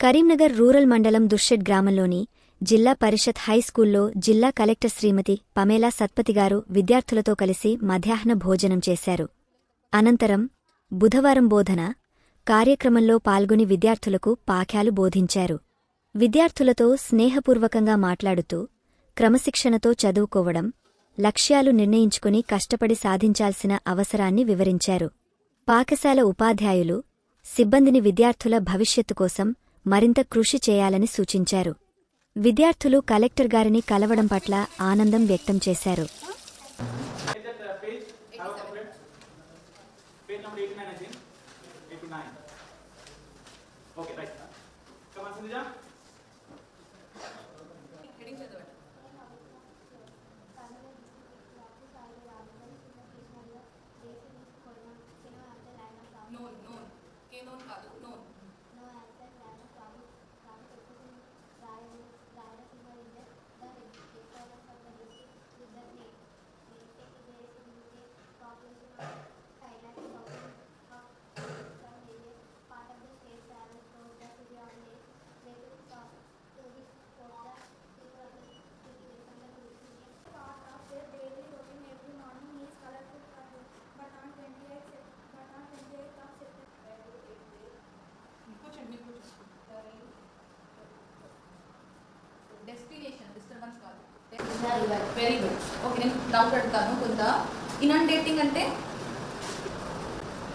Karimnagar rural మండలం దుర్షెడ్ గ్రామంలోని జిల్లా పరిషత్ హైస్కూల్లో జిల్లా కలెక్టర్ శ్రీమతి పమేలా సత్పతిగారు విద్యార్థులతో కలిసి మధ్యాహ్న భోజనం చేశారు. అనంతరం బుధవారం బోధన కార్యక్రమంలో పాల్గొని విద్యార్థులకు పాఠ్యాలు బోధించారు. విద్యార్థులతో స్నేహపూర్వకంగా మాట్లాడుతూ క్రమశిక్షణతో చదువుకోవడం, లక్ష్యాలు నిర్ణయించుకుని కష్టపడి సాధించాల్సిన అవసరాన్ని వివరించారు. పాఠశాల ఉపాధ్యాయులు, సిబ్బందిని విద్యార్థుల భవిష్యత్తు కోసం మరింత కృషి చేయాలని సూచించారు. విద్యార్థులు కలెక్టర్ గారిని కలవడం పట్ల ఆనందం వ్యక్తం చేశారు. డెస్టినేషన్ డిస్టర్బెన్స్ కాదు. Very good. ఓకే, నేను డౌట్ అడుగుతాను. కొంత ఇనండేటింగ్ అంటే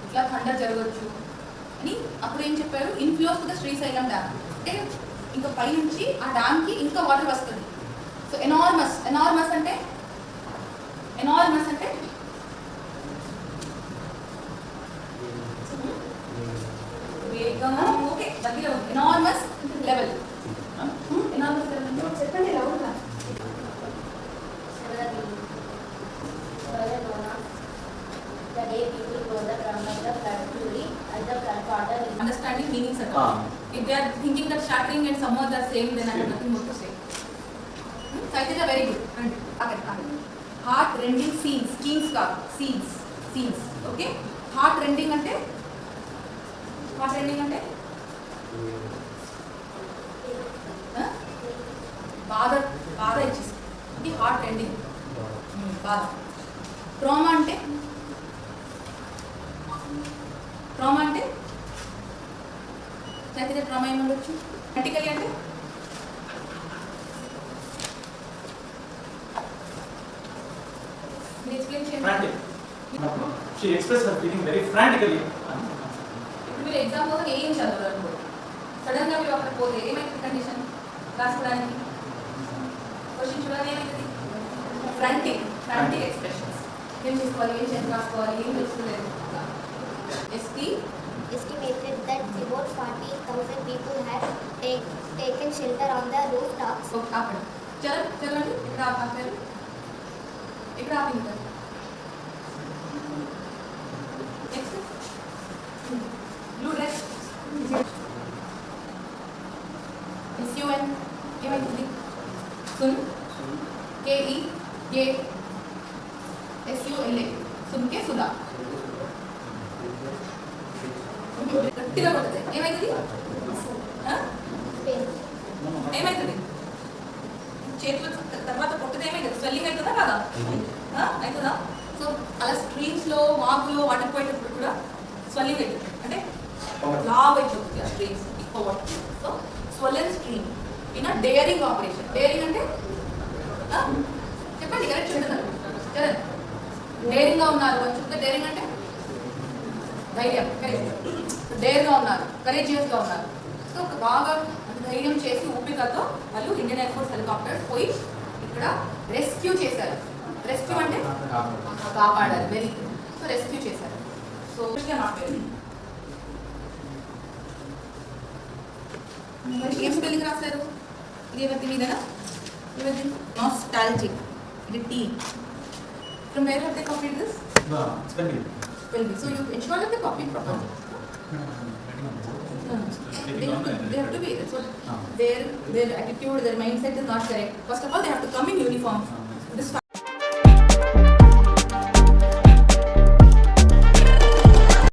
ఇట్లా థండర్ జరగవచ్చు అని అప్పుడు ఏం చెప్పారు? Inflows to the Srisailam dam. అంటే ఇంకా పై నుంచి ఆ డ్యామ్కి ఇంకా వాటర్ వస్తుంది. సో ఎనార్మస్ అంటే ఓకే దగ్గర ఎనార్మస్ లెవెల్. ఎనార్మస్ లెవెల్ చెప్పండి. రౌండ్గా understanding meanings at all. If they are thinking that shattering and some words are same, then I have nothing more to say. Saitija, very good. Heart rending scenes scenes. Okay, heart rending ante బాధ ఇచ్చేసి ఇది heart రెండింగ్ బాధ. Trauma అంటే చదివితే trauma ఏముండొచ్చు? Practical అంటే explain చేయండి. She expressed her feeling very frantically. ఇప్పుడు మీరు ఎగ్జామ్ కోసం ఏం చదవరు, సడన్ గా మీరు అక్కడ పోతే ఏమైతుంది? కండిషన్ రాసుకోవడానికి క్వశ్చన్ చూడాలి ఏమైతుంది? ఫ్రాంటిక్ ఎక్స్ప్రెషన్స్. ఏం చేసుకోవాలి, ఏం చేసి రాసుకోవాలి, ఏం తెలుసుకోలేదు. Estimated that about 40,000 people had taken shelter on the rooftops. అక్కడ చదవండి. ఇక్కడ ఆపారు, ఇక్కడ ఆపింది. నెక్స్ట్ బ్లూ డ్రెస్ SUN ఏమైతుంది? సున్ KEA SULA సున్కే సుధా. గట్టిగా కొడితే ఏమైతుంది? చేతులు తర్వాత కొట్టితే ఏమైతుంది? స్వెల్లింగ్ అవుతుందా కదా? అవుతుందా? సో అలా స్ట్రీమ్స్లో వాగులో వాటర్ పోయేటప్పుడు కూడా స్వెల్లింగ్ అవుతుంది, అంటే లావ్ అయిపోతుంది ఆ స్ట్రీమ్స్ ఎక్కువ water. So swollen stream in during operation. During అంటే చెప్పండి, కరెక్ట్ చెప్తున్నారు. డేరింగ్ గా ఉన్నారు అని చెప్తే డేరింగ్ అంటే ధైర్యం. కరెక్ట్, డేర్గా ఉన్నారు, కరేజియస్ గా ఉన్నారు. సో బాగా ధైర్యం చేసి ఊపికతో వాళ్ళు ఇండియన్ ఎయిర్ ఫోర్స్ హెలికాప్టర్స్ పోయి ఇక్కడ రెస్క్యూ చేశారు. రెస్క్యూ అంటే కాపాడారు. Very good. సో రెస్క్యూ చేశారు. సో నా పేరు మరి ఏం స్పెల్లింగ్ రాశారు? ఇది ఎవరి మీదనా? ఎవరి? నాస్టాల్జిక్. ఇది tea. From where have they copied this? Spelling. So you ensure that they copied properly. They have to be. So their attitude, their mindset is not correct. First of all, they have to come in uniform. This